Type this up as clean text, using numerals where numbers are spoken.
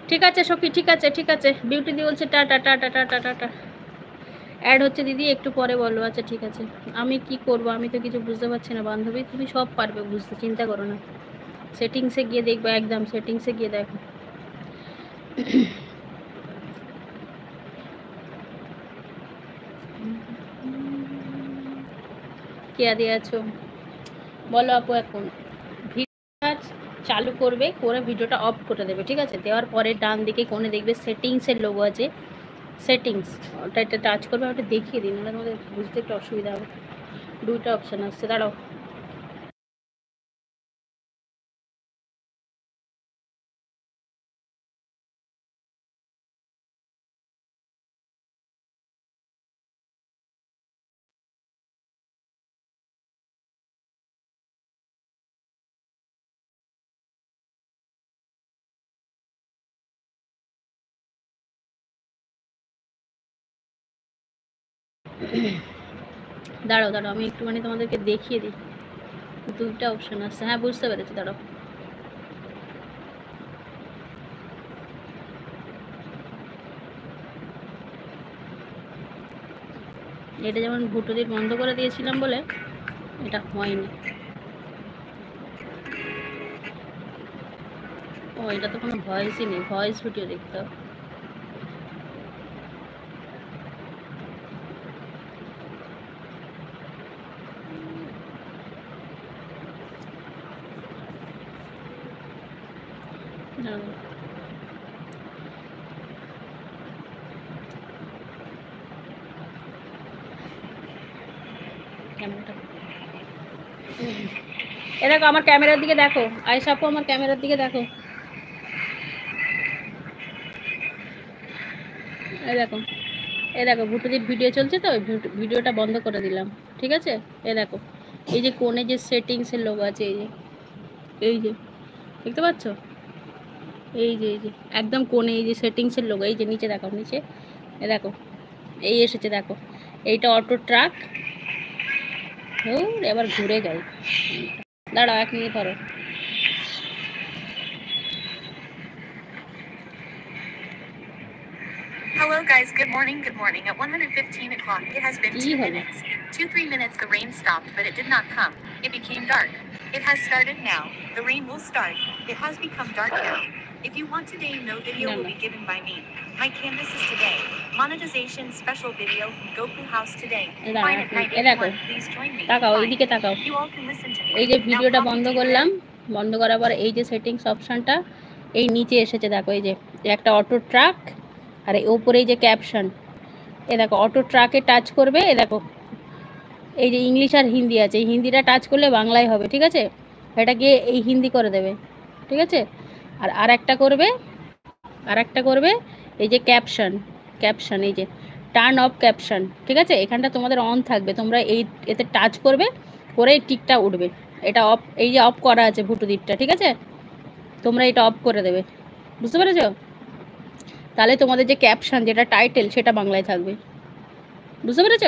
ঠিক আছে সখী, ঠিক আছে ঠিক আছে। বিউটি দি বলছে টাটা টাটা টাটা টাটা। অ্যাড হচ্ছে দিদি, একটু পরে বলো। আচ্ছা ঠিক আছে। আমি কি করব, আমি তো কিছু বুঝতে পারছি না বান্ধবী, তুমি সব পারবে বুঝতে, চিন্তা করো না। সেটিংসে গিয়ে দেখবো, একদম সেটিংসে গিয়ে দেখো। কে দিয়ে আছো বলো আপু। এখন ভিডিওটা চালু করবে, করে ভিডিওটা অফ করে দেবে, ঠিক আছে? দেওয়ার পরে ডান দিকে কোণে দেখবে সেটিংসের লোগো আছে, সেটিংস, ওটা একটা টাচ করবে। ওটা দেখিয়ে দিন, নাহলে তোমাদের বুঝতে একটু অসুবিধা হবে। দুইটা অপশান আসছে, দাঁড়াও। দাঁড়াও দাঁড়াও, আমি একটুখানি তোমাদেরকে দেখিয়ে দিই। দুইটা অপশান আসছে, হ্যাঁ বুঝতে পেরেছি, দাঁড়াও। এটা যেমন ভুটোদির বন্ধ করে দিয়েছিলাম বলে এটা হয়নি। ও, এটা তো কোনো ভয়েসই নেই, ভয়েস ভিডিও দেখতে হবে। ক্যামেরাটা এ দেখো, আমার ক্যামেরার দিকে দেখো। আয়েশা আপু, আমার ক্যামেরার দিকে দেখো। এই দেখো, এই দেখো, ভুটুদির ভিডিও চলছে তো, ভিডিওটা বন্ধ করে দিলাম, ঠিক আছে? এ দেখো, এই যে কোণে যে সেটিংসের লোগো আছে, এই যে, এই যে দেখতে পাচ্ছ? এই যে একদম কোণে এই যে সেটিংসের লোগো, এই যে নিচে দেখো, নিচে এ দেখো, এই এসেছে দেখো, এইটা অটো ট্রাক। ও, এবার ঘুরে যাই, দাঁড়াও 1 মিনিট ধরো। Hello guys, good morning, good morning. At 1:15 o'clock, it has been 2 minutes. 2-3 minutes the rain stopped, but it did not come. It became dark. It has started now. The rain will start. It has become dark now. If you want today, no video will be given by me. My canvas is today. Monetization special video from Goku House today. Fine at night, everyone, please join me. তাকাও, এইদিকে তাকাও। You all can listen to me. এই যে ভিডিওটা বন্ধ করলাম, বন্ধ করার পর এই যে সেটিংস অপশানটা এই নিচে এসেছে দেখো, এই যে একটা অটো ট্রাক, আর এই ওপরে এই যে ক্যাপশন, এ দেখো অটো ট্রাকে টাচ করবে, এ দেখো এই যে ইংলিশ আর হিন্দি আছে, এই হিন্দিটা টাচ করলে বাংলায় হবে, ঠিক আছে? এটা গিয়ে এই হিন্দি করে দেবে, ঠিক আছে? আর একটা করবে এই যে ক্যাপশন, ক্যাপশন এই যে টার্ন অফ ক্যাপশন, ঠিক আছে? এখানটা তোমাদের অন থাকবে, তোমরা এই এতে টাচ করবে, করে টিকটা উঠবে। এটা অফ, এই যে অফ করা আছে ভুটুদ্বীপটা, ঠিক আছে? তোমরা এটা অফ করে দেবে, বুঝতে পেরেছ? তাহলে তোমাদের যে ক্যাপশন, যেটা টাইটেল, সেটা বাংলায় থাকবে, বুঝতে পেরেছ?